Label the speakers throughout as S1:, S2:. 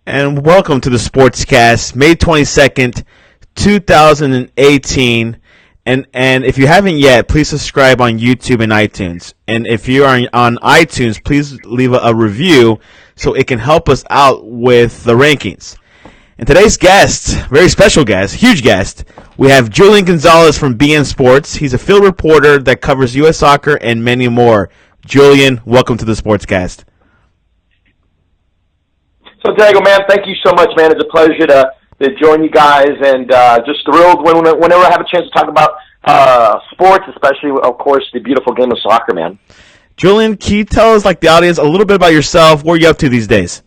S1: And welcome to the Sportscast, May 22nd, 2018. And if you haven't yet, please subscribe on YouTube and iTunes. And if you are on iTunes, please leave a review so it can help us out with the rankings. And today's guest, very special guest, huge guest, we have Julian Gonzalez from BeIn Sports. He's a field reporter that covers U.S. soccer and many more. Julian, welcome to the Sportscast.
S2: Santiago, man, thank you so much, man. It's a pleasure to join you guys, and just thrilled whenever I have a chance to talk about sports, especially, of course, the beautiful game of soccer, man.
S1: Julian, can you tell us, like the audience, a little bit about yourself? What are you up to these days?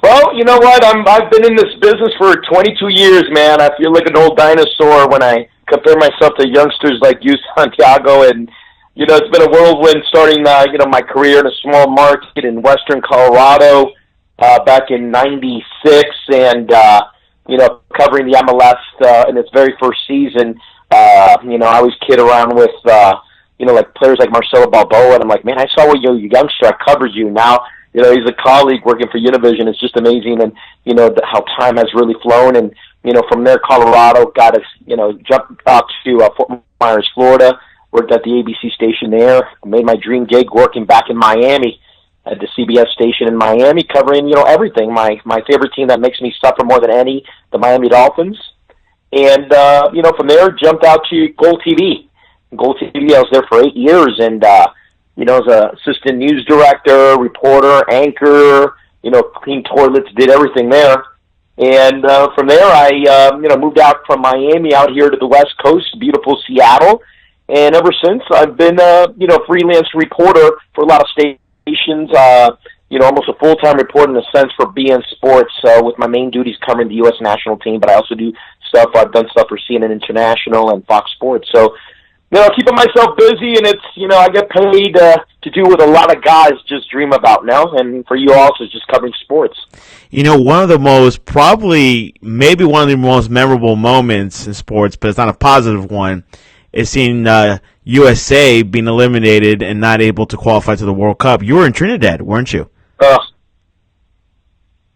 S2: Well, you know what? I've been in this business for 22 years, man. I feel like an old dinosaur when I compare myself to youngsters like you, Santiago, and it's been a whirlwind starting, my career in a small market in western Colorado back in '96, and covering the MLS in its very first season. I always kid around with like players like Marcelo Balboa, and I'm like, man, I saw what you're a youngster. I covered you. Now, he's a colleague working for Univision. It's just amazing, and how time has really flown. And from there, Colorado got us, jumped out to Fort Myers, Florida. Worked at the ABC station there. Made my dream gig working back in Miami at the CBS station in Miami, covering everything. My favorite team that makes me suffer more than any, the Miami Dolphins. And from there, jumped out to Gold TV. Gold TV, I was there for 8 years, and as an assistant news director, reporter, anchor, cleaned toilets, did everything there. And from there, I moved out from Miami out here to the West Coast, beautiful Seattle. And ever since, I've been freelance reporter for a lot of stations, almost a full-time reporter in a sense for BeIn Sports, with my main duties covering the U.S. national team, but I also do stuff. I've done stuff for CNN International and Fox Sports. So, keeping myself busy, and it's, I get paid to do what a lot of guys just dream about now, and for you also, just covering sports.
S1: One of the most, maybe one of the most memorable moments in sports, but it's not a positive one, is seeing USA being eliminated and not able to qualify to the World Cup. You were in Trinidad, weren't you?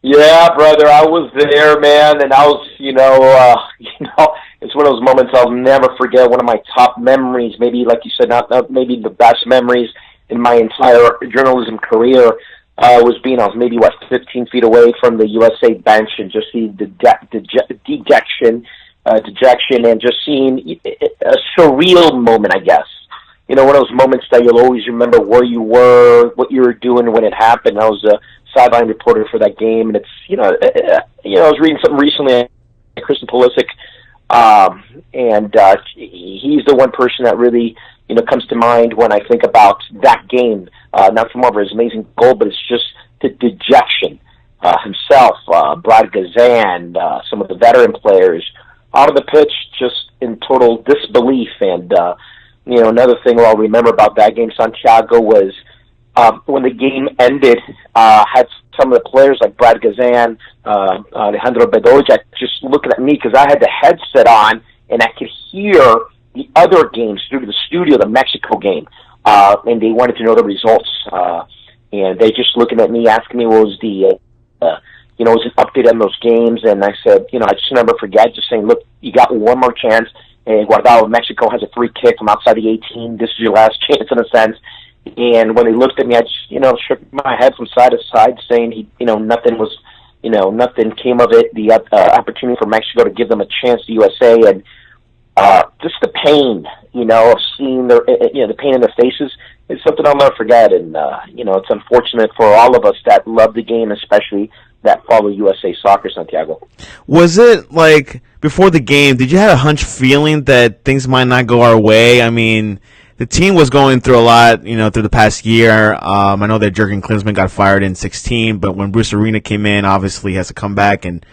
S2: Yeah, brother, I was there, man, and I was, it's one of those moments I'll never forget. One of my top memories, maybe like you said, not maybe the best memories in my entire journalism career, was being, I was maybe 15 feet away from the USA bench and just see the dejection, and just seeing a surreal moment, I guess. One of those moments that you'll always remember where you were, what you were doing when it happened. I was a sideline reporter for that game, and it's, I was reading something recently, Kristen Pulisic, and he's the one person that really, comes to mind when I think about that game. Not from over his amazing goal, but it's just the dejection. Himself, Brad Gazan, some of the veteran players, out of the pitch, just in total disbelief. And, another thing I'll remember about that game, Santiago, was when the game ended, had some of the players like Brad Gazan, Alejandro Bedoya, just looking at me because I had the headset on and I could hear the other games through the studio, the Mexico game, and they wanted to know the results. And they just looking at me, asking me what was the was an update on those games, and I said, I just never forget, just saying, look, you got one more chance, and Guardado, Mexico has a free kick from outside the 18, this is your last chance in a sense, and when they looked at me, I just, shook my head from side to side, saying, nothing was, nothing came of it, the opportunity for Mexico to give them a chance to USA, and just the pain, of seeing their, the pain in their faces, is something I'll never forget, and, it's unfortunate for all of us that love the game, especially that follow USA Soccer, Santiago.
S1: Was it, before the game, did you have a hunch feeling that things might not go our way? I mean, the team was going through a lot, through the past year. I know that Jurgen Klinsmann got fired in 2016, but when Bruce Arena came in, obviously he has to come back and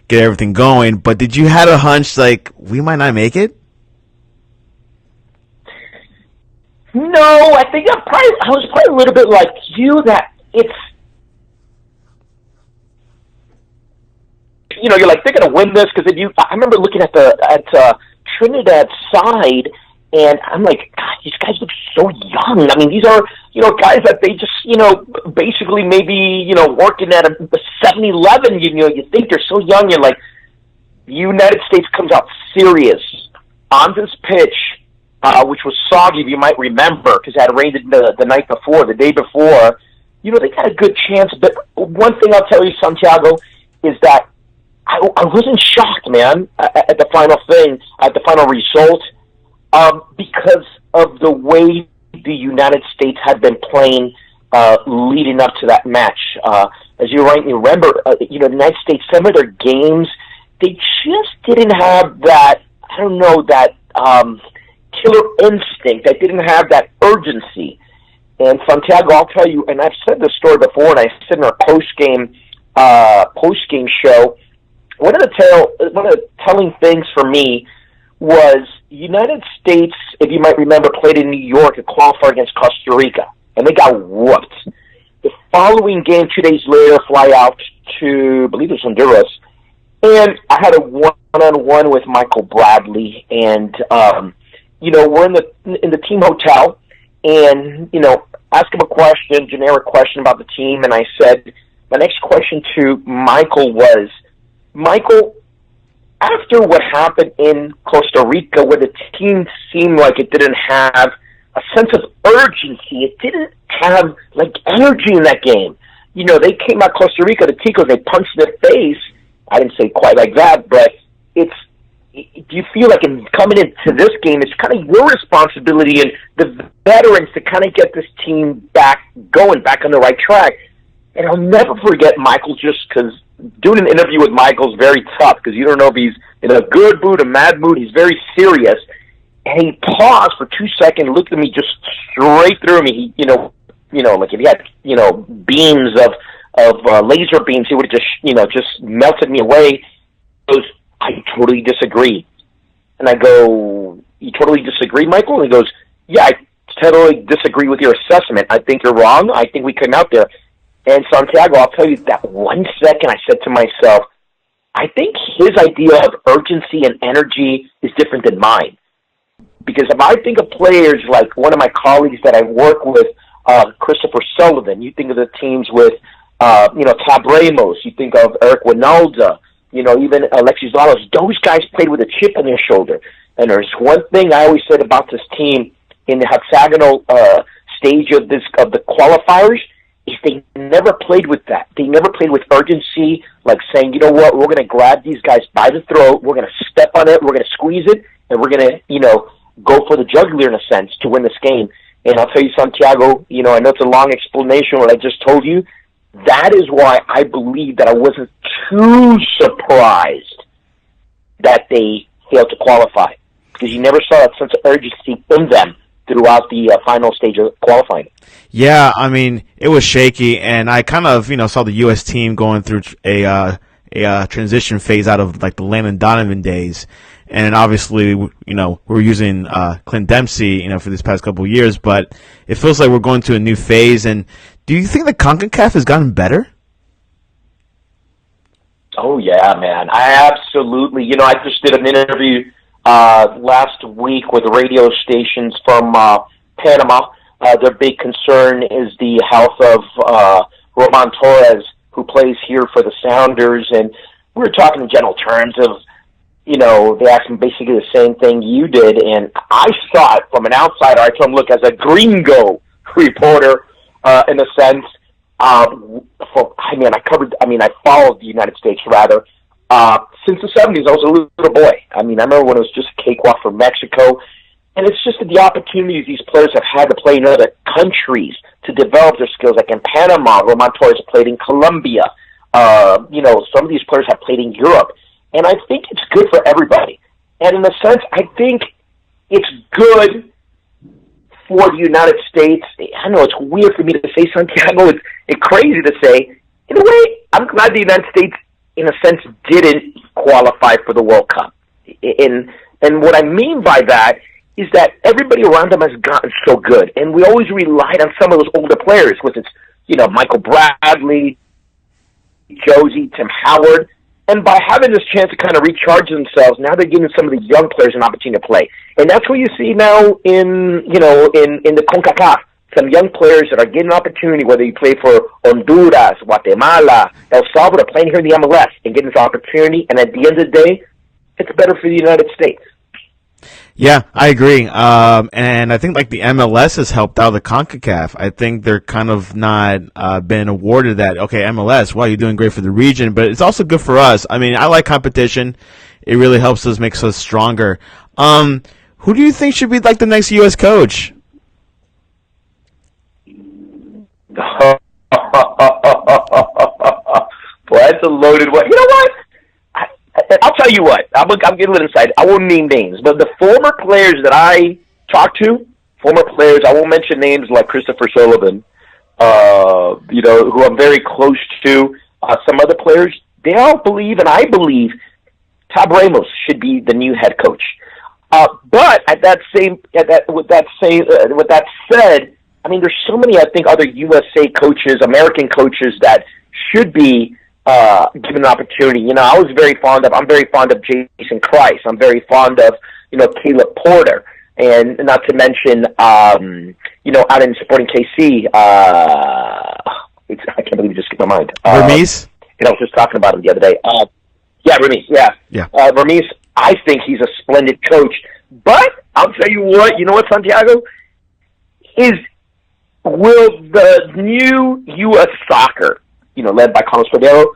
S1: get everything going. But did you have a hunch, we might not make it?
S2: No, I think I was probably a little bit like you, that it's, you're like, they're going to win this, because I remember looking at Trinidad's side, And I'm like, God, these guys look so young. I mean, these are, guys that they just, basically maybe, working at a 7-Eleven, you think they're so young. You're like, the United States comes out serious on this pitch, which was soggy, if you might remember, because it had rained the night before, the day before. They got a good chance. But one thing I'll tell you, Santiago, is that I wasn't shocked, man, at the final result. Because of the way the United States had been playing leading up to that match. As you rightly remember, the United States, some of their games, they just didn't have that, that killer instinct. They didn't have that urgency. And Santiago, I'll tell you, and I've said this story before, and I said in our post-game show, one of the telling things for me was United States, if you might remember, played in New York to qualify against Costa Rica, and they got whooped. The following game, 2 days later, fly out to, I believe it was Honduras, and I had a one-on-one with Michael Bradley, and we're in the team hotel, and ask him a question, generic question about the team, and I said, my next question to Michael was, Michael, after what happened in Costa Rica, where the team seemed like it didn't have a sense of urgency, it didn't have energy in that game. They came out Costa Rica, the Ticos, they punched their face. I didn't say quite like that, but do you feel like in coming into this game, it's kind of your responsibility and the veterans to kind of get this team back on the right track? And I'll never forget Michael, just because doing an interview with Michael is very tough, because you don't know if he's in a good mood, a mad mood. He's very serious. And he paused for 2 seconds, looked at me just straight through me. Like if he had, beams of laser beams, he would have just melted me away. He goes, I totally disagree. And I go, you totally disagree, Michael? And he goes, yeah, I totally disagree with your assessment. I think you're wrong. I think we couldn't out there. And Santiago, I'll tell you, that 1 second I said to myself, I think his idea of urgency and energy is different than mine. Because if I think of players like one of my colleagues that I work with, Christopher Sullivan, you think of the teams with, Tab Ramos, you think of Eric Winalda, even Alexis Lalas, those guys played with a chip on their shoulder. And there's one thing I always said about this team in the hexagonal stage of the qualifiers, is they never played with that. They never played with urgency, like saying, you know what, we're going to grab these guys by the throat, we're going to step on it, we're going to squeeze it, and we're going to, go for the jugular in a sense to win this game. And I'll tell you, Santiago, I know it's a long explanation what I just told you. That is why I believe that I wasn't too surprised that they failed to qualify, because you never saw that sense of urgency in them throughout the final stage of qualifying.
S1: Yeah, I mean, it was shaky, and I kind of, saw the U.S. team going through a transition phase out of the Landon Donovan days, and obviously, we're using Clint Dempsey, for these past couple of years, but it feels like we're going to a new phase. And do you think the CONCACAF has gotten better?
S2: Oh yeah, man, I absolutely. I just did an interview last week with radio stations from Panama. Their big concern is the health of Roman Torres, who plays here for the Sounders, and we were talking in general terms of, they asked him basically the same thing you did, and I saw it from an outsider. I told him, look, as a gringo reporter, in a sense, I followed the United States, rather, since the 70s. I was a little boy. I remember when it was just a cakewalk for Mexico, and it's just the opportunities these players have had to play in other countries to develop their skills. Like in Panama, Roman Torres played in Colombia. Some of these players have played in Europe. And I think it's good for everybody. And in a sense, I think it's good for the United States. I know it's weird for me to say, Santiago. It's crazy to say. In a way, I'm glad the United States, in a sense, didn't qualify for the World Cup. And what I mean by that is that everybody around them has gotten so good. And we always relied on some of those older players, with Michael Bradley, Josie, Tim Howard. And by having this chance to kind of recharge themselves, now they're giving some of the young players an opportunity to play. And that's what you see now in the CONCACAF. Some young players that are getting an opportunity, whether you play for Honduras, Guatemala, El Salvador, playing here in the MLS and getting this opportunity. And at the end of the day, it's better for the United States.
S1: Yeah, I agree. And I think like the MLS has helped out the CONCACAF. I think they're kind of not been awarded that. Okay, MLS, wow, you're doing great for the region, but it's also good for us. I mean, I like competition. It really helps us, makes us stronger. Who do you think should be like the next U.S. coach?
S2: Boy, that's a loaded one. You know what? I'll tell you what. I'm getting a little inside. I won't name names, but the former players that I talked to, former players, I won't mention names like Christopher Sullivan, who I'm very close to. Some other players, they all believe, and I believe, Tab Ramos should be the new head coach. But with that said, I mean, there's so many, I think, other USA coaches, American coaches that should be given an opportunity. You know, I'm very fond of Jason Christ. I'm very fond of, Caleb Porter. And not to mention, out in Sporting KC, I can't believe it just skipped my mind.
S1: Vermees?
S2: I was just talking about him the other day. Vermees, yeah. Vermees, I think he's a splendid coach. But I'll tell you what, Santiago? Will the new U.S. soccer, led by Carlos Cordero,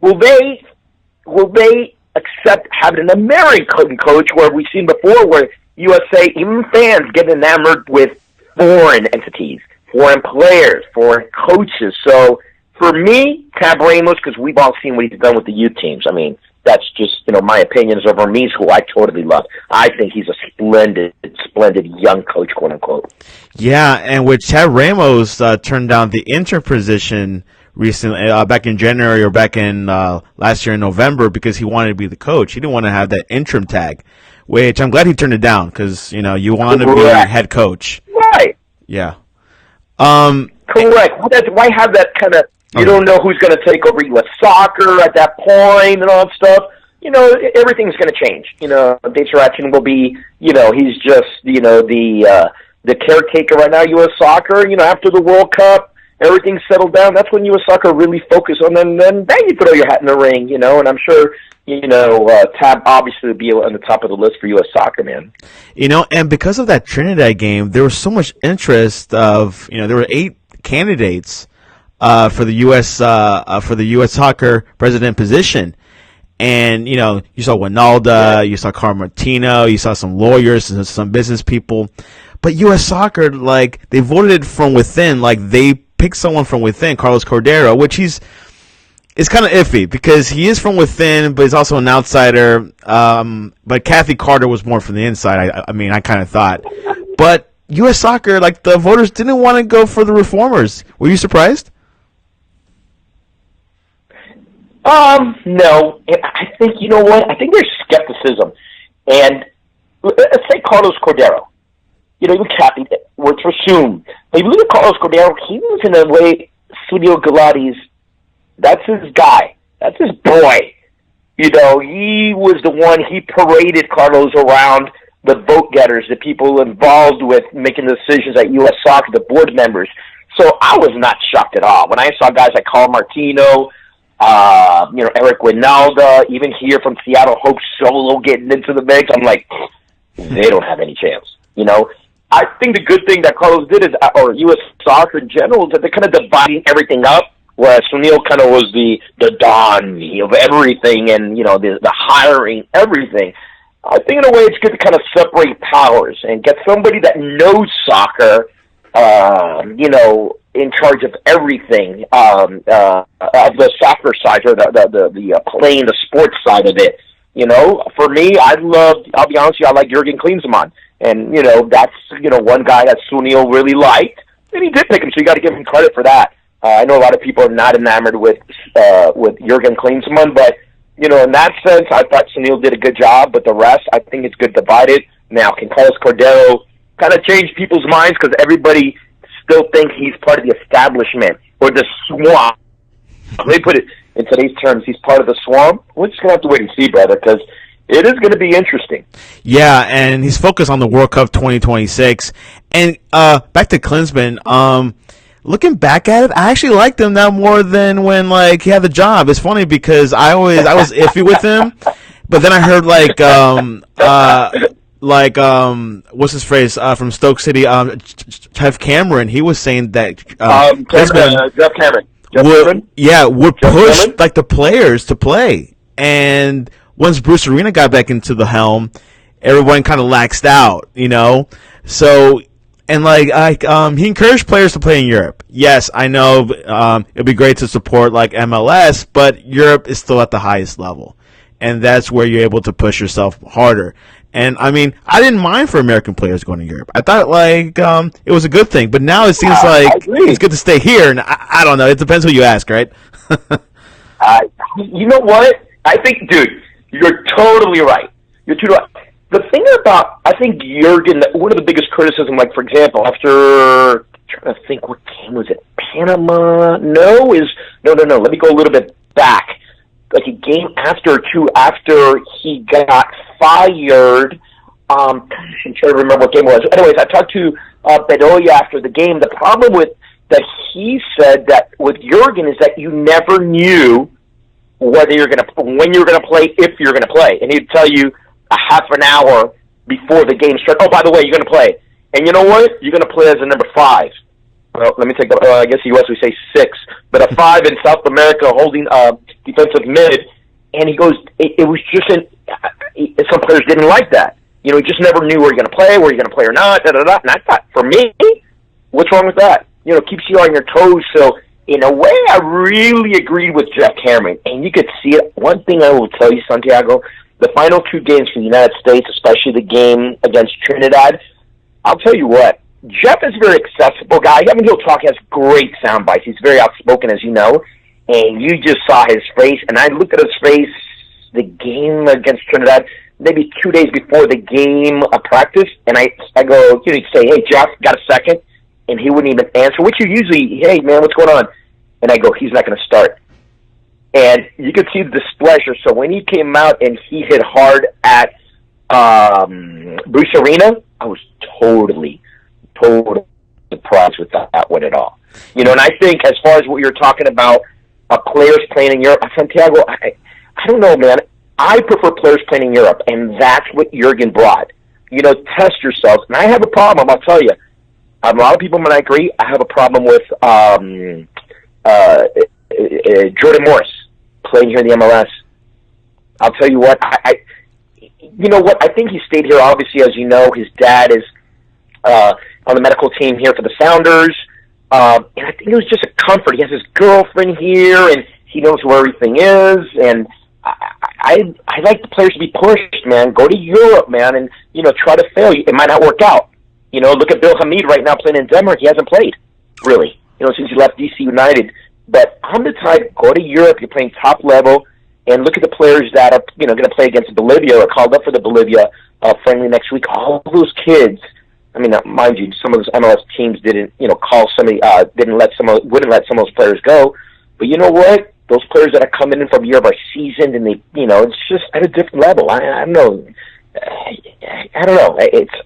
S2: will they accept having an American coach where we've seen before where USA, even fans get enamored with foreign entities, foreign players, foreign coaches. So for me, Tab Ramos, because we've all seen what he's done with the youth teams. I mean, that's just, my opinion is over me, who I totally love. I think he's a splendid young coach, quote unquote.
S1: Yeah, and with Tab Ramos turned down the interim position recently, back in January or back in last year in November, because he wanted to be the coach. He didn't want to have that interim tag, which I'm glad he turned it down because, you want to be head coach.
S2: Right.
S1: Yeah.
S2: Correct. Why have that kind of, you don't know who's going to take over U.S. soccer at that point and all that stuff. Everything's going to change. Dave Saracen will be, he's just, the caretaker right now, U.S. soccer. After the World Cup, everything's settled down. That's when U.S. soccer really focus on, and then you throw your hat in the ring, and I'm sure, Tab obviously would be on the top of the list for U.S. soccer, man.
S1: And because of that Trinidad game, there was so much interest of, there were 8 candidates for the U.S. soccer president position. And, you saw Winalda, you saw Carl Martino, you saw some lawyers and some business people. But U.S. soccer, they voted it from within. They picked someone from within, Carlos Cordero, which it's kind of iffy because he is from within, but he's also an outsider. But Kathy Carter was more from the inside, I kind of thought. But U.S. soccer, the voters didn't want to go for the reformers. Were you surprised?
S2: No. I think, you know what? I think there's skepticism. And let's say Carlos Cordero. Even Kathy works for Zoom. But if you look at Carlos Cordero, he was in a way Studio Galati's, that's his guy. That's his boy. He was the one, he paraded Carlos around the vote getters, the people involved with making the decisions at U.S. Soccer, the board members. So I was not shocked at all. When I saw guys like Carl Martino, Eric Winalda, even here from Seattle, Hope Solo getting into the mix, I'm like, they don't have any chance. I think the good thing that Carlos did is, or U.S. soccer in general, is that they're kind of dividing everything up, whereas Sunil kind of was the Don of everything and, the hiring everything. I think in a way it's good to kind of separate powers and get somebody that knows soccer, in charge of everything, of the soccer side or the playing the sports side of it. For me, I'll be honest with you, I like Jurgen Klinsmann. And, that's, one guy that Sunil really liked. And he did pick him, so you got to give him credit for that. I know a lot of people are not enamored with Jurgen Klinsmann, but, in that sense, I thought Sunil did a good job, but the rest, I think it's good divided. Now, can Carlos Cordero kind of change people's minds because everybody still think he's part of the establishment or the swamp? They put it, in today's terms, he's part of the swarm. We're just going to have to wait and see, brother, because it is going to be interesting.
S1: Yeah, and he's focused on the World Cup 2026. And back to Klinsmann, looking back at it, I actually liked him now more than when he had the job. It's funny because I was iffy with him, but then I heard what's his phrase from Stoke City, Jeff Cameron. He was saying that
S2: Jeff Cameron
S1: would push the players to play, and once Bruce Arena got back into the helm, everyone kind of laxed out, So, and he encouraged players to play in Europe. Yes, I know it'd be great to support MLS, but Europe is still at the highest level, and that's where you're able to push yourself harder. And I mean, I didn't mind for American players going to Europe. I thought it was a good thing, but now it seems it's good to stay here. And I don't know. It depends who you ask, right?
S2: You know what? I think, dude, you're totally right. You're totally right. The thing about, I think, Jurgen, one of the biggest criticism, for example, after, I'm trying to think, what game was it? Panama? No. Let me go a little bit back. A game after he got fired. I'm trying to remember what game it was. Anyways, I talked to Bedoya after the game. The problem with that he said that with Jurgen is that you never knew when you're going to play, if you're going to play, and he'd tell you a half an hour before the game started. Oh, by the way, you're going to play, and you know what? You're going to play as a number 5. Well, let me take I guess the U.S. we say 6, but a 5 in South America holding defensive mid, and he goes, it was just some players didn't like that. He just never knew where you're going to play or not, And I thought, for me, what's wrong with that? Keeps you on your toes. So, in a way, I really agreed with Jeff Cameron, and you could see it. One thing I will tell you, Santiago, the final 2 games for the United States, especially the game against Trinidad, I'll tell you what, Jeff is a very accessible guy. I mean, he'll talk, he has great sound bites. He's very outspoken, as you know, and you just saw his face, and I looked at his face the game against Trinidad, maybe 2 days before the game of practice, and I go, he'd say, hey, Jeff, got a second? And he wouldn't even answer, which you usually, hey, man, what's going on? And I go, he's not going to start. And you could see the displeasure. So when he came out and he hit hard at Bruce Arena, I was totally surprised with that one at all. And I think as far as what you're talking about, players playing in Europe, Santiago, I don't know, man. I prefer players playing in Europe, and that's what Jurgen brought. Test yourselves. And I have a problem, I'll tell you. A lot of people might agree. I have a problem with Jordan Morris playing here in the MLS. I'll tell you what. You know what? I think he stayed here. Obviously, as you know, his dad is on the medical team here for the Sounders, and I think it was just a comfort. He has his girlfriend here, and he knows where everything is. And I like the players to be pushed, man. Go to Europe, man, and try to fail. It might not work out. Look at Bill Hamid right now playing in Denmark. He hasn't played, really, since he left DC United. But I'm the type, go to Europe, you're playing top level, and look at the players that are, going to play against Bolivia or called up for the Bolivia friendly next week. All those kids, I mean, mind you, some of those MLS teams didn't, call somebody, wouldn't let some of those players go. But you know what? Those players that are coming in from Europe are seasoned, and they, it's just at a different level. I don't know. I don't know.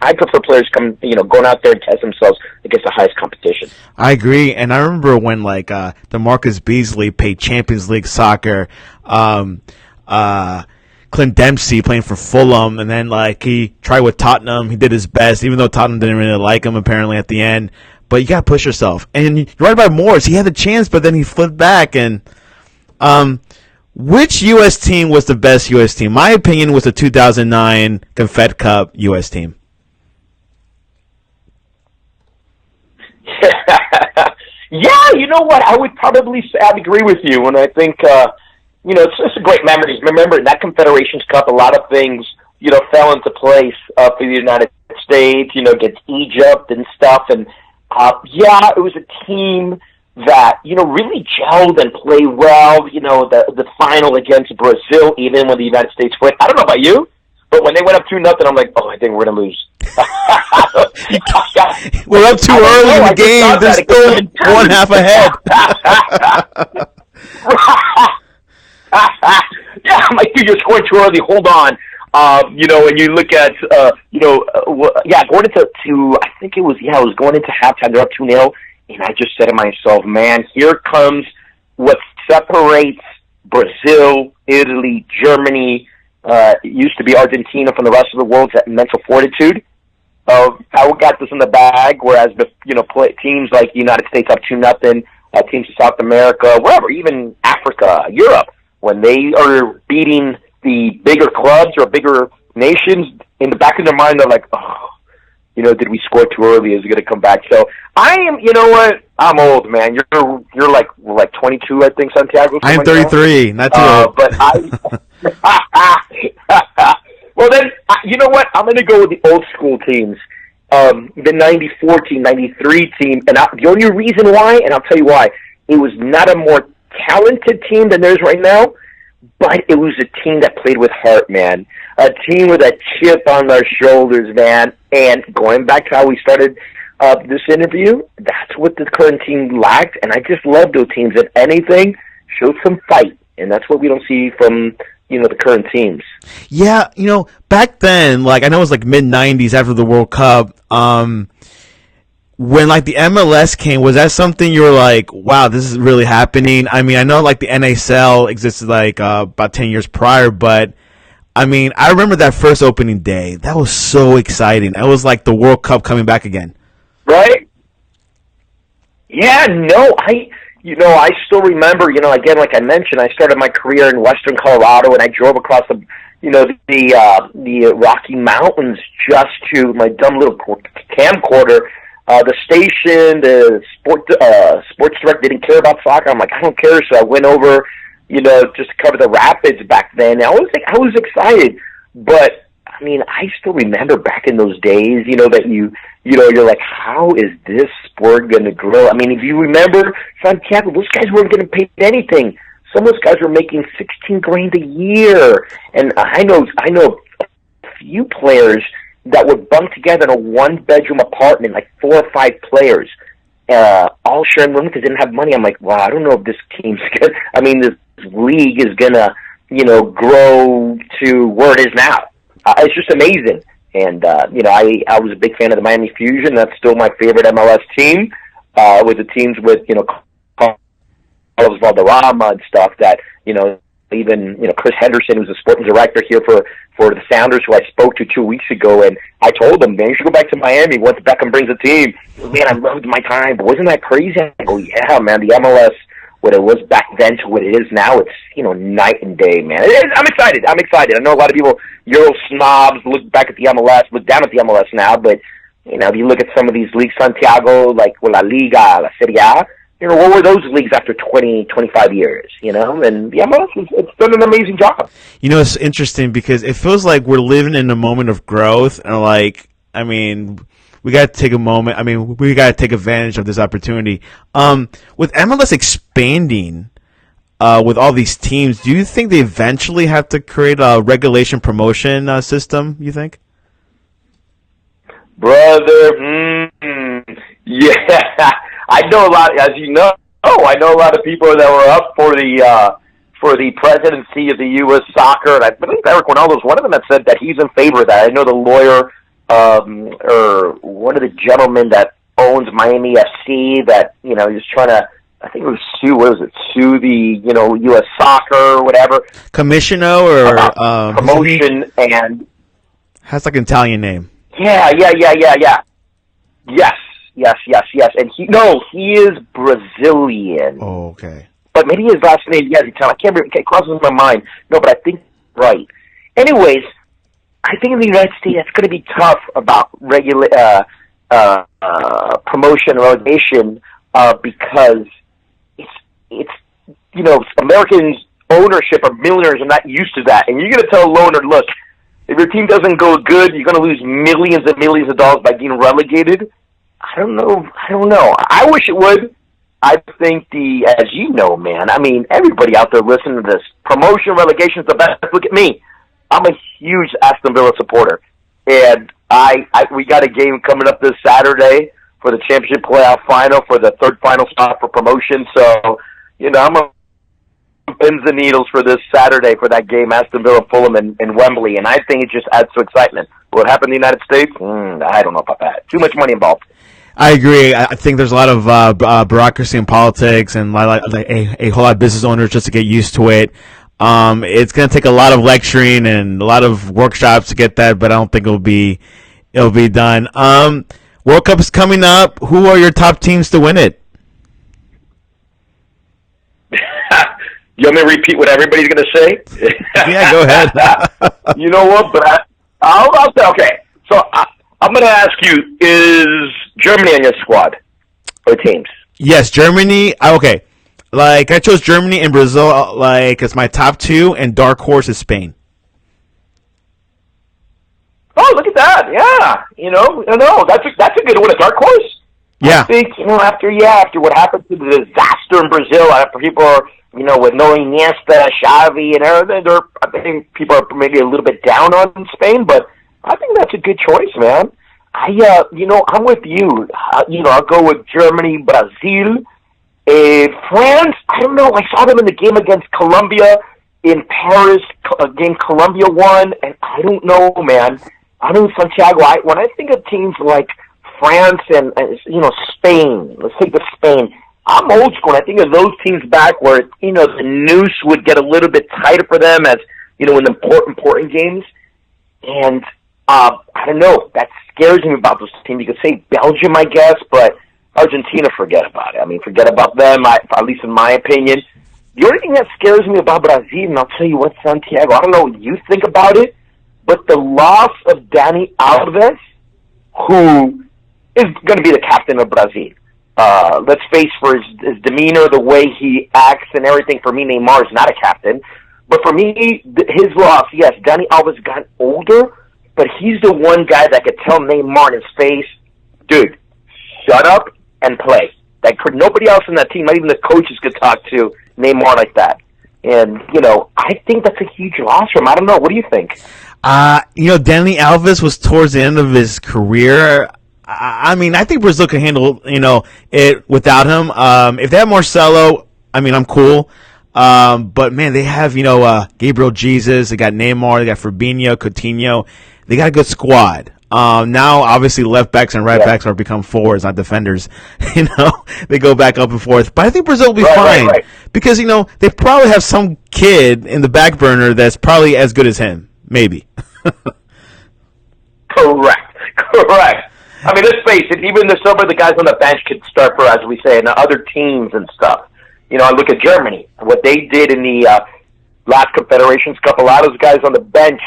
S2: I prefer players going out there and test themselves against the highest competition.
S1: I agree, and I remember when DeMarcus Beasley played Champions League soccer. Clint Dempsey playing for Fulham, and then he tried with Tottenham. He did his best, even though Tottenham didn't really like him apparently at the end. But you got to push yourself. And you're right about Morris. He had the chance, but then he flipped back. And which U.S. team was the best U.S. team? My opinion was the 2009 Confed Cup U.S. team.
S2: Yeah, you know what? I would probably say I'd agree with you. And I think, it's just a great memories. Remember, in that Confederations Cup, a lot of things, fell into place for the United States, against Egypt and stuff. And, it was a team that, really gelled and played well, the final against Brazil, even when the United States went. I don't know about you, but when they went up 2-0, I'm like, oh, I think we're going to lose.
S1: We're up too early in the game. They're still 1.5 ahead.
S2: Yeah, I'm like, dude, you're scoring too early. Hold on. And you look at, going into I think it was going into halftime. They're up 2-0, and I just said to myself, man, here comes what separates Brazil, Italy, Germany, it used to be Argentina from the rest of the world, that mental fortitude. I got this in the bag, whereas teams like the United States up 2-0, teams in South America, wherever, even Africa, Europe, when they are beating the bigger clubs or bigger nations, in the back of their mind, they're like, oh, did we score too early? Is it going to come back? So I am, you know what? I'm old, man. You're like 22, I think, Santiago.
S1: I'm 33, not too old.
S2: But well, then, you know what? I'm going to go with the old school teams. The 94 team, 93 team. And the only reason why, and I'll tell you why, it was not a more talented team than there's right now, but it was a team that played with heart, man. A team with a chip on their shoulders, man. And going back to how we started this interview, that's what the current team lacked. And I just love those teams. If anything, showed some fight. And that's what we don't see from the current teams.
S1: Yeah, back then, like, I know it was like mid-90s after the World Cup, when like the MLS came, was that something you were like, wow, this is really happening? I mean, I know like the NASL existed like about 10 years prior, but I mean, I remember that first opening day. That was so exciting. It was like the World Cup coming back again.
S2: Right? Yeah, no, I still remember, again, like I mentioned, I started my career in western Colorado, and I drove across the Rocky Mountains just to my dumb little camcorder. The station, the sports director didn't care about soccer. I'm like, I don't care, so I went over, just to cover the Rapids back then. I was excited, but I mean, I still remember back in those days, that you're like, how is this sport going to grow? I mean, if you remember, Santiago, those guys weren't getting paid anything. Some of those guys were making $16,000 a year, and I know a few players that would bunk together in a one-bedroom apartment, like 4 or 5 players, all sharing rooms because they didn't have money. I'm like, wow, I don't know if this team's good. I mean, this league is gonna, grow to where it is now. It's just amazing. And, I was a big fan of the Miami Fusion. That's still my favorite MLS team, with the teams with, Carlos Valderrama and stuff that, even, Chris Henderson, who's the sporting director here for the Sounders, who I spoke to 2 weeks ago, and I told him, man, you should go back to Miami once Beckham brings a team. Man, I loved my time, but wasn't that crazy? I go, yeah, man, the MLS, what it was back then to what it is now, it's, night and day, man. I'm excited. I know a lot of people, Euro snobs, look back at the MLS, look down at the MLS now, but, if you look at some of these leagues, Santiago, like La Liga, La Serie A, what were those leagues after 20, 25 years, And the MLS, it's done an amazing job.
S1: It's interesting because it feels like we're living in a moment of growth, and we got to take a moment. We got to take advantage of this opportunity. With MLS expanding, with all these teams, do you think they eventually have to create a regulation promotion system, you think?
S2: Brother, yeah. I know a lot, as you know. I know a lot of people that were up for the presidency of the U.S. Soccer, and I believe Eric Ronaldo's one of them that said that he's in favor of that. I know the lawyer, or one of the gentlemen that owns Miami FC, that he's trying to, I think it was sue the U.S. Soccer or whatever
S1: commissioner or
S2: promotion, and
S1: has like an Italian name.
S2: Yeah. Yes. And he is Brazilian.
S1: Oh, okay.
S2: But maybe his last name, yes, Italian. I can't remember. It crosses my mind. No, but I think right. Anyways, I think in the United States it's going to be tough about promotion and relegation, because it's Americans' ownership or millionaires are not used to that, and you're going to tell a loaner, look, if your team doesn't go good, you're going to lose millions and millions of dollars by being relegated. I don't know. I wish it would. I think as you know, man, everybody out there listening to this, promotion, relegation is the best. Look at me. I'm a huge Aston Villa supporter. And we got a game coming up this Saturday for the championship playoff final, for the third final spot for promotion. So, I'm a pins and needles for this Saturday for that game, Aston Villa Fulham in Wembley, and I think it just adds to excitement. What happened in the United States? I don't know about that. Too much money involved.
S1: I agree. I think there's a lot of bureaucracy in politics and a whole lot of business owners just to get used to it. It's going to take a lot of lecturing and a lot of workshops to get that, but I don't think it'll be done. World Cup is coming up. Who are your top teams to win it?
S2: You want me to repeat what everybody's going to say?
S1: Yeah, go ahead.
S2: You know what? But I'll say, okay. So I'm going to ask you, is Germany on your squad or teams?
S1: Yes, Germany. Okay. Like, I chose Germany and Brazil, like, as my top two, and dark horse is Spain.
S2: Oh, look at that. Yeah. No, that's a good one, a dark horse.
S1: Yeah.
S2: I think, after what happened to the disaster in Brazil, after people are, with no Iniesta, Xavi, and everything, I think people are maybe a little bit down on Spain, but I think that's a good choice, man. I'm with you. I'll go with Germany, Brazil. France, I don't know. I saw them in the game against Colombia in Paris, a game Colombia won, and I don't know, man. I know Santiago. When I think of teams like France and Spain, let's take the Spain. I'm old school. I think of those teams back where the noose would get a little bit tighter for them as in the important games, and I don't know. That scares me about those teams. You could say Belgium, I guess, but Argentina, forget about it. I mean, forget about them, at least in my opinion. The only thing that scares me about Brazil, and I'll tell you what, Santiago, I don't know what you think about it, but the loss of Dani Alves, who is going to be the captain of Brazil. Let's face for his demeanor, the way he acts and everything. For me, Neymar is not a captain. But for me, his loss, yes, Dani Alves got older, but he's the one guy that could tell Neymar in his face, dude, shut up and play. Nobody else in that team, not even the coaches, could talk to Neymar like that. And, I think that's a huge loss for him. I don't know. What do you think?
S1: Dani Alves was towards the end of his career. I mean, I think Brazil can handle, it without him. If they have Marcelo, I mean, I'm cool. But, man, they have, Gabriel Jesus. They got Neymar. They got Fabinho, Coutinho. They got a good squad. Now, obviously, left backs and right backs are become forwards, not defenders. They go back up and forth. But I think Brazil will be fine. Right. Because, they probably have some kid in the back burner that's probably as good as him. Maybe.
S2: Correct. I mean, let's face it, even some of the guys on the bench could start for, as we say, in the other teams and stuff. I look at Germany, what they did in the last Confederations Cup. A lot of those guys on the bench,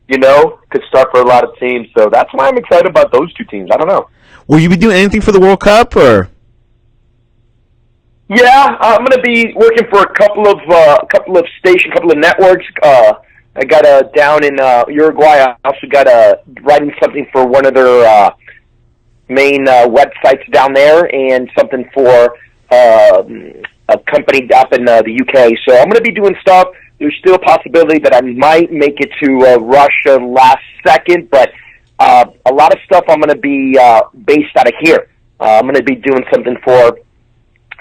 S2: could start for a lot of teams. So that's why I'm excited about those two teams. I don't know.
S1: Will you be doing anything for the World Cup, or?
S2: Yeah, I'm going to be working for a couple of networks. I got down in Uruguay. I also got writing something for one of their main websites down there, and something for a company up in the UK. So I'm going to be doing stuff. There's still a possibility that I might make it to Russia last second, but a lot of stuff I'm going to be based out of here. I'm going to be doing something for,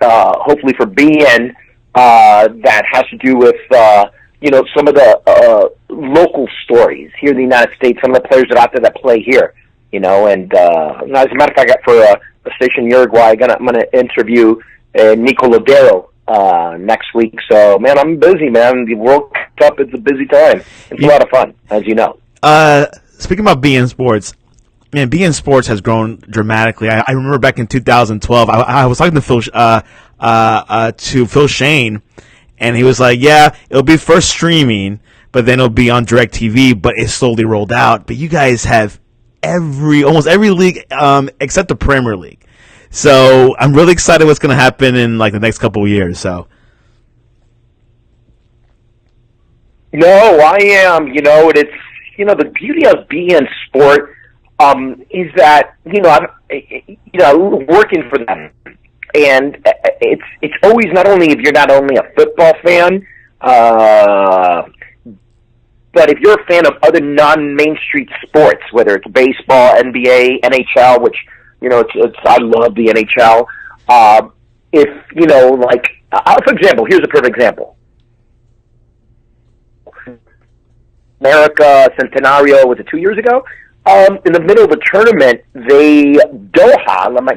S2: hopefully for BeIn, that has to do with, some of the local stories here in the United States, some of the players that are out there that play here, and as a matter of fact, for a station in Uruguay, I'm going to interview Nico Lodero next week. So, man, I'm busy, man. The World Cup is a busy time. It's a lot of fun, as you know.
S1: Speaking about BeIn Sports, man, BeIn Sports has grown dramatically. I remember back in 2012, I was talking to Phil Shane, and he was like, yeah, it'll be first streaming, but then it'll be on DirecTV, but it slowly rolled out. But you guys have almost every league except the Premier League. So I'm really excited what's going to happen in the next couple of years. So.
S2: No, I am. It's the beauty of BeIn Sport is that I'm working for them, and it's always not only if you're not only a football fan, but if you're a fan of other non-Main Street sports, whether it's baseball, NBA, NHL, which I love the NHL. For example, here's a perfect example. America Centenario, was it 2 years ago? In the middle of the tournament,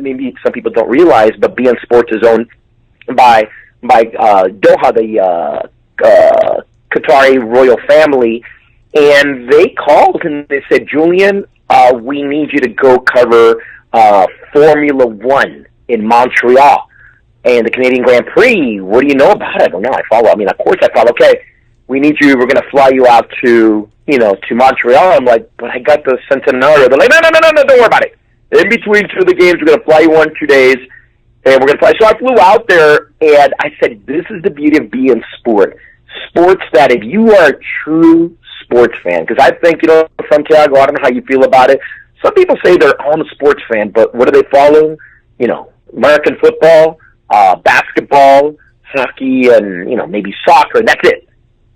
S2: maybe some people don't realize, but BeIn Sport is owned by Doha, the Qatari royal family, and they called and they said, Julian, we need you to go cover Formula One in Montreal and the Canadian Grand Prix. What do you know about it? I don't know. I follow. I mean, of course I follow. Okay, we need you. We're going to fly you out to Montreal. I'm like, but I got the Centenario. They're like, no, don't worry about it. In between two of the games, we're going to fly you 1-2 days, and we're going to fly. So I flew out there, and I said, this is the beauty of BeIn Sport. Sports that if you are a true sports fan, because I think, Santiago, I don't know how you feel about it. Some people say they're on a sports fan, but what do they follow? American football, basketball, hockey, and, maybe soccer, and that's it.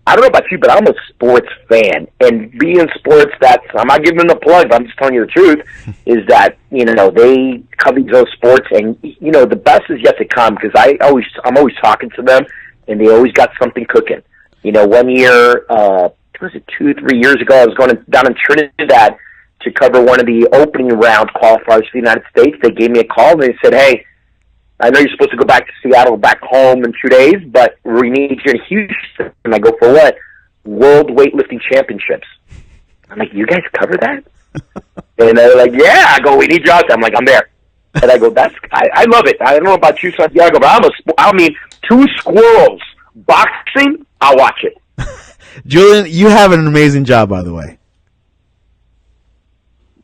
S2: I don't know about you, but I'm a sports fan. And BeIn Sports, I'm not giving them a plug, but I'm just telling you the truth, is that, they cover those sports, and, the best is yet to come, because I'm always talking to them, and they always got something cooking. 1 year, was it 2-3 years ago, I was going down in Trinidad to cover one of the opening round qualifiers for the United States. They gave me a call, and they said, hey, I know you're supposed to go back to Seattle, back home in 2 days, but we need you in Houston. And I go, for what? World Weightlifting Championships. I'm like, you guys cover that? And they're like, yeah. I go, we need you out there. I'm like, I'm there. And I go, I love it. I don't know about you, Santiago, but two squirrels boxing, I'll watch it.
S1: Julian, you have an amazing job, by the way.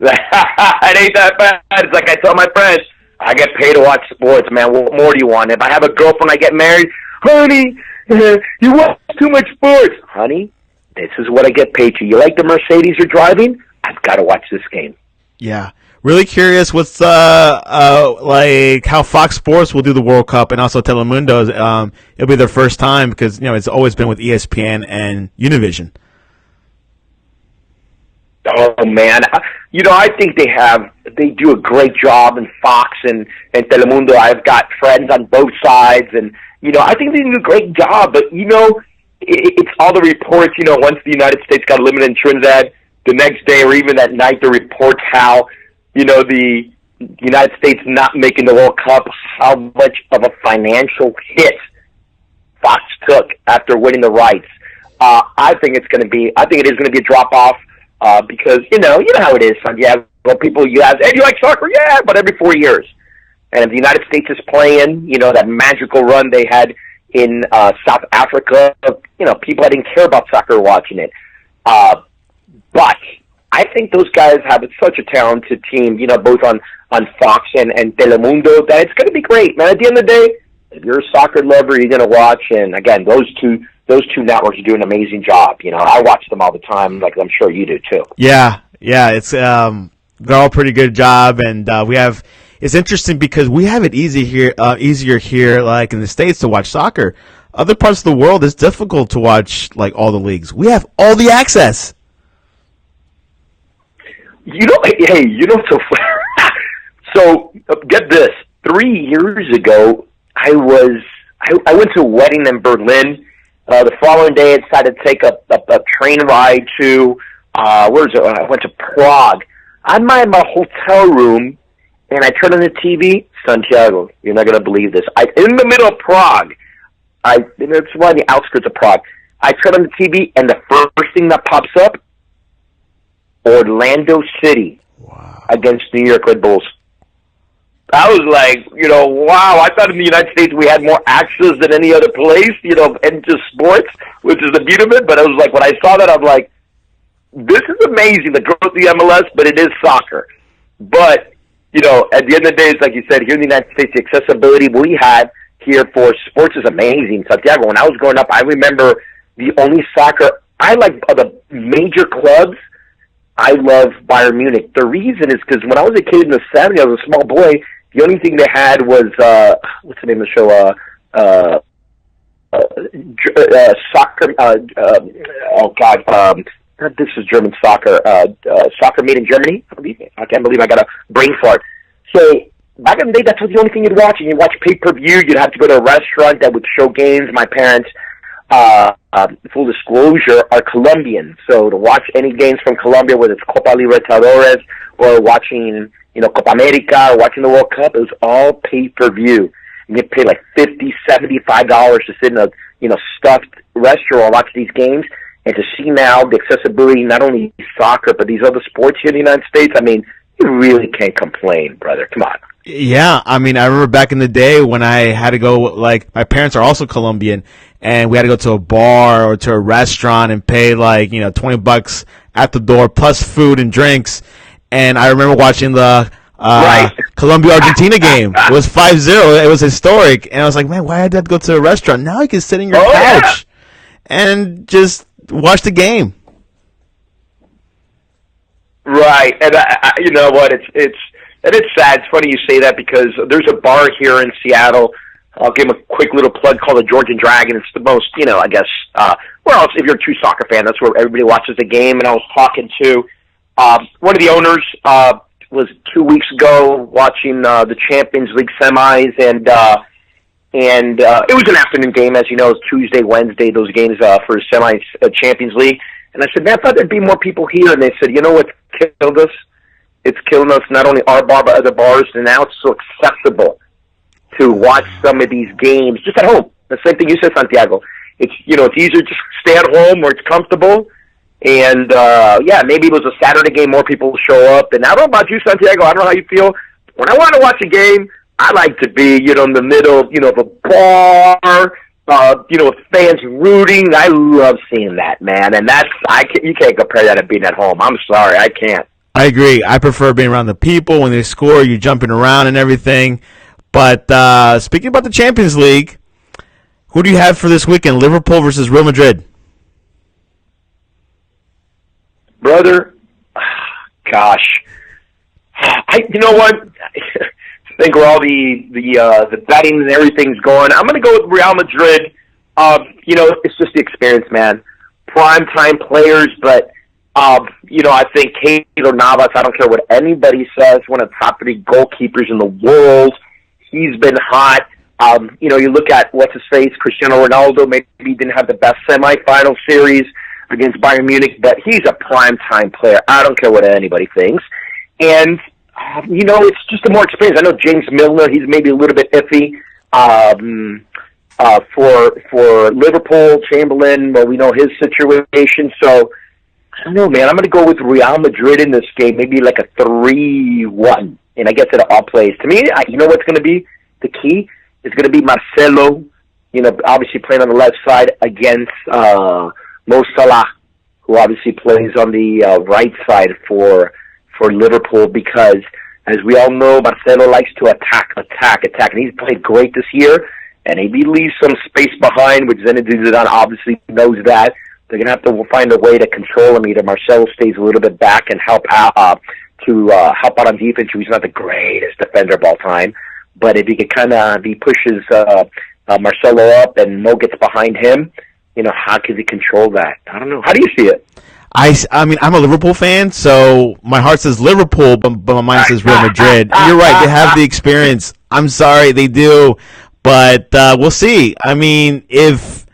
S2: It ain't that bad. It's like I tell my friends, I get paid to watch sports, man. What more do you want? If I have a girlfriend, I get married. Honey, you watch too much sports. Honey, this is what I get paid to. You like the Mercedes you're driving? I've got to watch this game.
S1: Yeah. Really curious what's like how Fox Sports will do the World Cup, and also Telemundo's. It'll be their first time because it's always been with ESPN and Univision.
S2: Oh man, I think they do a great job in Fox and Telemundo. I've got friends on both sides, and I think they do a great job. But it's all the reports. Once the United States got eliminated in Trinidad, the next day or even that night, the reports how the United States not making the World Cup, how much of a financial hit Fox took after winning the rights. I think it is going to be a drop off. Because you know how it is, Santiago. People you ask, hey, do you like soccer? Yeah, but every 4 years. And if the United States is playing, that magical run they had in South Africa, people that didn't care about soccer watching it. But I think those guys have such a talented team, both on Fox and Telemundo, that it's going to be great, man. At the end of the day, if you're a soccer lover, you're going to watch. And again, those two networks do an amazing job. I watch them all the time, like I'm sure you do too.
S1: Yeah, it's they're all pretty good job, and it's interesting because we have it easier here, like in the States, to watch soccer. Other parts of the world, it's difficult to watch like all the leagues. We have all the access.
S2: So get this. 3 years ago, I went to a wedding in Berlin. The following day, I decided to take a train ride to, I went to Prague. I'm in my hotel room, and I turn on the TV. Santiago, you're not going to believe this. In the middle of Prague, it's right on the outskirts of Prague. I turn on the TV, and the first thing that pops up, Orlando City against New York Red Bulls. I was like, wow, I thought in the United States we had more access than any other place, into sports, which is the beauty of it. But I was like, when I saw that, I'm like, this is amazing, the growth of the MLS, but it is soccer. But, at the end of the day, it's like you said, here in the United States, the accessibility we have here for sports is amazing. Santiago, when I was growing up, I remember the only soccer, I like the major clubs, I love Bayern Munich. The reason is because when I was a kid in the 70s, I was a small boy, the only thing they had was, what's the name of the show? Soccer, this is German soccer, soccer made in Germany. I can't believe I got a brain fart. So back in the day, that's the only thing you'd watch. And you'd watch pay-per-view. You'd have to go to a restaurant that would show games. My parents full disclosure, are Colombian. So to watch any games from Colombia, whether it's Copa Libertadores or watching, Copa America or watching the World Cup, it was all pay-per-view. You get paid like $50, $75 to sit in a, stuffed restaurant and watch these games. And to see now the accessibility, not only soccer, but these other sports here in the United States, you really can't complain, brother. Come on.
S1: Yeah, I remember back in the day when I had to go, my parents are also Colombian, and we had to go to a bar or to a restaurant and pay $20 at the door plus food and drinks. And I remember watching the Colombia-Argentina game. It was 5-0. It was historic. And I was like, man, why did I have to go to a restaurant? Now you can sit in your couch and just watch the game.
S2: Right. And you know what? It's sad. It's funny you say that because there's a bar here in Seattle. I'll give them a quick little plug called the Georgian Dragon. It's the most, I guess, where else, if you're a true soccer fan, that's where everybody watches the game. And I was talking to one of the owners, was 2 weeks ago watching the Champions League semis, and it was an afternoon game, as you know, it was Tuesday, Wednesday, those games for semis Champions League. And I said, man, I thought there'd be more people here. And they said, you know what killed us? It's killing us, not only our bar, but other bars, and now it's so accessible to watch some of these games just at home. The same thing you said, Santiago. It's, it's easier to just stay at home where it's comfortable. And, maybe it was a Saturday game, more people will show up. And I don't know about you, Santiago, I don't know how you feel. When I want to watch a game, I like to be, in the middle, of a bar, with fans rooting. I love seeing that, man. And you can't compare that to being at home. I'm sorry, I can't.
S1: I agree. I prefer being around the people. When they score, you're jumping around and everything. But speaking about the Champions League, who do you have for this weekend? Liverpool versus Real Madrid.
S2: Brother, gosh, you know what? I think where all the betting and everything's going, I'm going to go with Real Madrid. It's just the experience, man. Prime time players, but I think Keylor Navas, I don't care what anybody says, one of the top 3 goalkeepers in the world. He's been hot. You look at what's his face, Cristiano Ronaldo. Maybe he didn't have the best semifinal series against Bayern Munich, but he's a prime time player. I don't care what anybody thinks. And it's just a more experience. I know James Milner, he's maybe a little bit iffy. For Liverpool, Chamberlain, well, we know his situation. So I don't know, man. I'm going to go with Real Madrid in this game, maybe like a 3-1. And I guess it all plays. To me, you know what's going to be the key? It's going to be Marcelo, obviously playing on the left side against Mo Salah, who obviously plays on the right side for Liverpool, because, as we all know, Marcelo likes to attack. And he's played great this year. And if he leaves some space behind, which Zinedine Zidane obviously knows that, they're going to have to find a way to control him. Either Marcelo stays a little bit back and help out help out on defense. He's not the greatest defender of all time, but if he could he pushes Marcelo up and Mo gets behind him, how can he control that? I don't know. How do you see it?
S1: I'm a Liverpool fan, so my heart says Liverpool, but my mind says Real Madrid. And you're right; they have the experience. I'm sorry, they do, but we'll see. If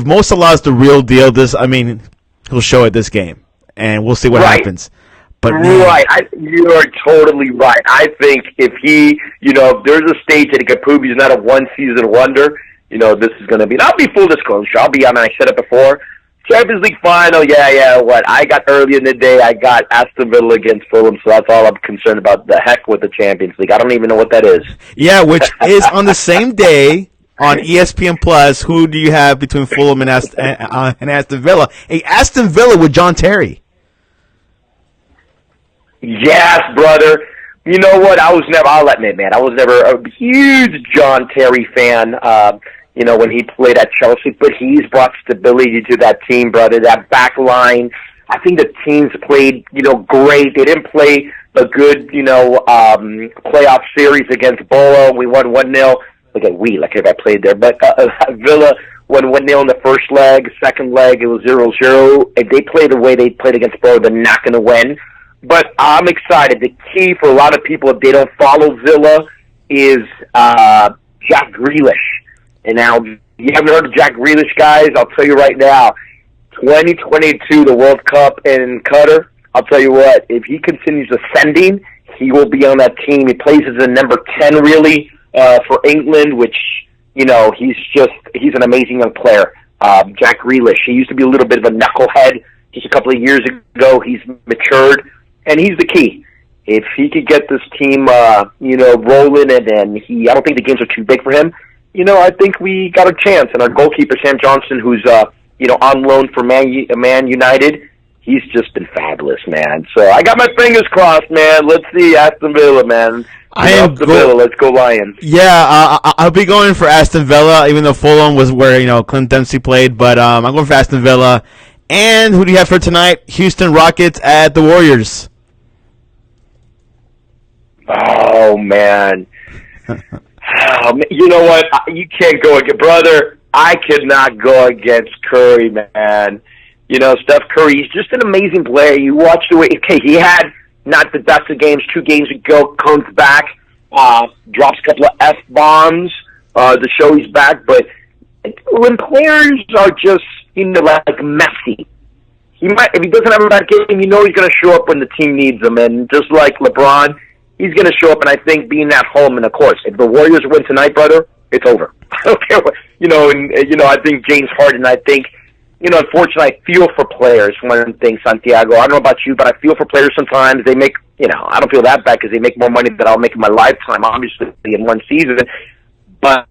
S1: Mo Salah is the real deal, he'll show it this game, and we'll see what happens. But
S2: you are totally right. I think if if there's a stage that he could prove he's not a one-season wonder, this is going to be. And I'll be full disclosure. I said it before. Champions League final, what? I got early in the day, I got Aston Villa against Fulham, so that's all I'm concerned about. The heck with the Champions League. I don't even know what that is.
S1: Yeah, which is on the same day on ESPN Plus. Who do you have between Fulham and Aston Villa? Hey, Aston Villa with John Terry.
S2: Yes, brother. You know what? I'll admit, man, I was never a huge John Terry fan. When he played at Chelsea, but he's brought stability to that team, brother. That back line, I think the teams played, great. They didn't play a good, playoff series against Bolo. We won 1-0. Like if I played there. But Villa won 1-0 in the first leg. Second leg, it was 0-0. If they play the way they played against Bolo, they're not going to win. But I'm excited. The key for a lot of people, if they don't follow Villa, is Jack Grealish. And now you haven't heard of Jack Grealish, guys, I'll tell you right now, 2022, the World Cup in Qatar, I'll tell you what, if he continues ascending, he will be on that team. He plays as a number 10, really, for England, which, he's an amazing young player. Jack Grealish, he used to be a little bit of a knucklehead just a couple of years ago. He's matured, and he's the key. If he could get this team, rolling, and I don't think the games are too big for him, I think we got a chance. And our goalkeeper, Sam Johnson, who's, on loan for Man United, he's just been fabulous, man. So I got my fingers crossed, man. Let's see Aston Villa, man. Villa. Let's go Lions.
S1: Yeah, I'll be going for Aston Villa, even though Fulham was where Clint Dempsey played. But I'm going for Aston Villa. And who do you have for tonight? Houston Rockets at the Warriors.
S2: Oh man. You know what? You can't go against brother. I could not go against Curry, man. Steph Curry, he's just an amazing player. You watch the way, he had not the best of games 2 games ago, comes back, drops a couple of F-bombs to show he's back. But when players are just, like Messi, if he doesn't have a bad game, he's going to show up when the team needs him. And just like LeBron, he's going to show up. And I think being at home, and of course, if the Warriors win tonight, brother, it's over. I don't care what, I think James Harden, unfortunately, I feel for players. One thing, Santiago, I don't know about you, but I feel for players sometimes. They make, I don't feel that bad because they make more money than I'll make in my lifetime, obviously, in one season. But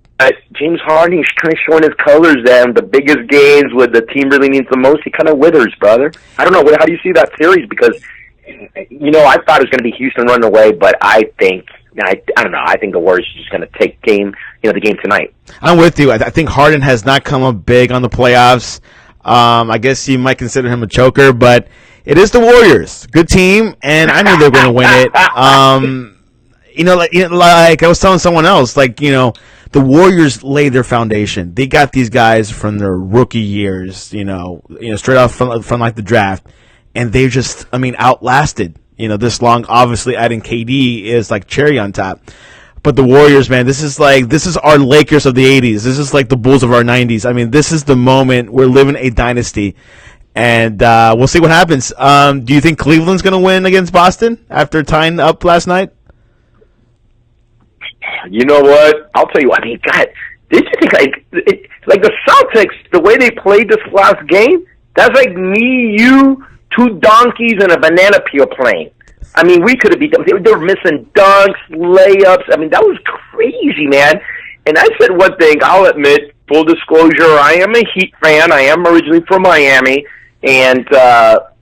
S2: James Harden, he's kind of showing his colors there. The biggest games when the team really needs the most, he kind of withers, brother. I don't know. How do you see that series? Because, I thought it was going to be Houston running away, but I think, I don't know. I think the Warriors are just going to take the game tonight.
S1: I'm with you. I think Harden has not come up big on the playoffs. I guess you might consider him a choker, but it is the Warriors. Good team, and I knew they were going to win it. Like I was telling someone else, the Warriors laid their foundation. They got these guys from their rookie years, straight off from the draft, and they just, outlasted, this long. Obviously, adding KD is like cherry on top. But the Warriors, man, this is our Lakers of the 80s. This is like the Bulls of our 90s. This is the moment. We're living a dynasty. And we'll see what happens. Do you think Cleveland's going to win against Boston after tying up last night?
S2: You know what? I'll tell you what. God, did you think like the Celtics, the way they played this last game, that's like me, you, 2 donkeys, and a banana peel playing. We could have beat them. They were missing dunks, layups. That was crazy, man. And I said one thing, I'll admit, full disclosure, I am a Heat fan. I am originally from Miami. And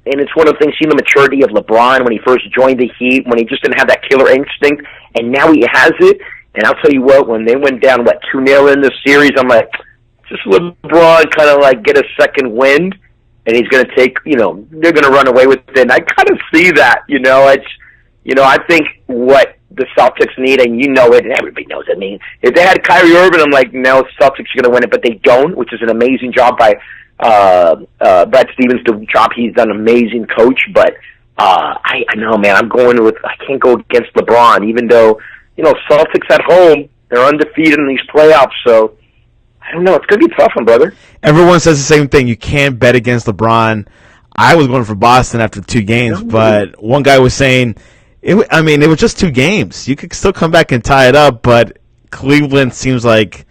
S2: it's one of the things, seeing the maturity of LeBron when he first joined the Heat, when he just didn't have that killer instinct, and now he has it. And I'll tell you what, when they went down, 2-0 in this series, I'm like, just LeBron kind of get a second wind. And he's going to take, they're going to run away with it. And I kind of see that, I think what the Celtics need, and it, and everybody knows it. If they had Kyrie Irving, I'm like, no, Celtics are going to win it, but they don't, which is an amazing job by Brad Stevens, the job he's done, amazing coach. But I know, man, I can't go against LeBron, even though, Celtics at home, they're undefeated in these playoffs, so I don't know. It's going to be a tough one, brother.
S1: Everyone says the same thing. You can't bet against LeBron. I was going for Boston after 2 games, but one guy was saying, it was just 2 games. You could still come back and tie it up, but Cleveland seems like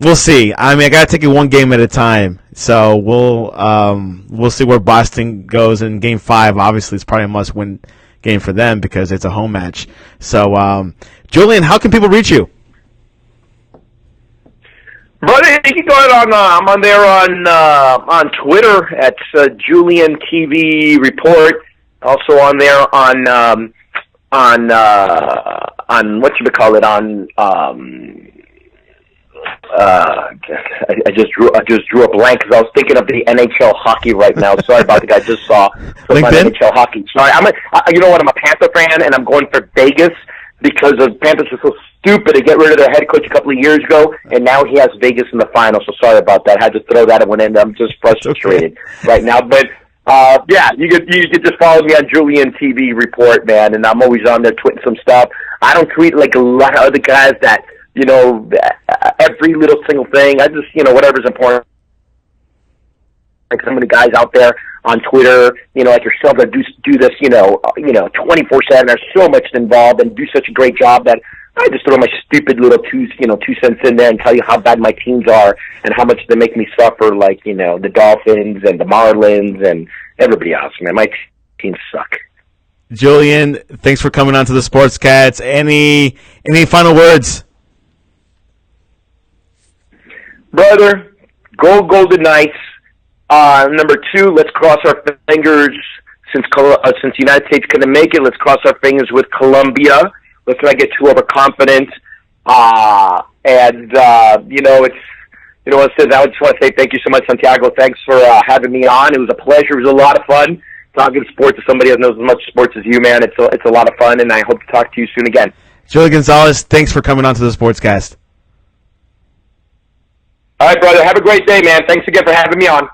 S1: we'll see. I got to take it 1 game at a time. So we'll see where Boston goes in Game 5. Obviously, it's probably a must-win game for them because it's a home match. So, Julian, how can people reach you?
S2: Brother, you can go ahead I'm on there on Twitter at Julian TV Report. Also on there on whatchamacallit I just drew a blank because I was thinking of the NHL hockey right now. Sorry about the guy I just saw NHL hockey. Sorry, you know what? I'm a Panther fan and I'm going for Vegas because the Panthers are so stupid to get rid of their head coach a couple of years ago, and now he has Vegas in the final. So sorry about that. I had to throw that one in. I'm just frustrated right now. But you could just follow me on Julian TV Report, man, and I'm always on there tweeting some stuff. I don't tweet like a lot of other guys that every little single thing. I just, whatever's important. Like some of the guys out there on Twitter, like yourself that do this, 24/7. Are so much involved and do such a great job that I just throw my stupid little 2 cents in there and tell you how bad my teams are and how much they make me suffer. Like the Dolphins and the Marlins and everybody else. Man, my teams suck.
S1: Julian, thanks for coming on to the Sports Cats. Any final words?
S2: Brother, go Golden Knights. Number 2, let's cross our fingers since the United States couldn't make it. Let's cross our fingers with Colombia. Let's not get too overconfident. I just want to say thank you so much, Santiago. Thanks for having me on. It was a pleasure. It was a lot of fun talking sports to somebody that knows as much sports as you, man. It's a lot of fun, and I hope to talk to you soon again.
S1: Julian Gonzalez, thanks for coming on to the Sportscast.
S2: All right, brother. Have a great day, man. Thanks again for having me on.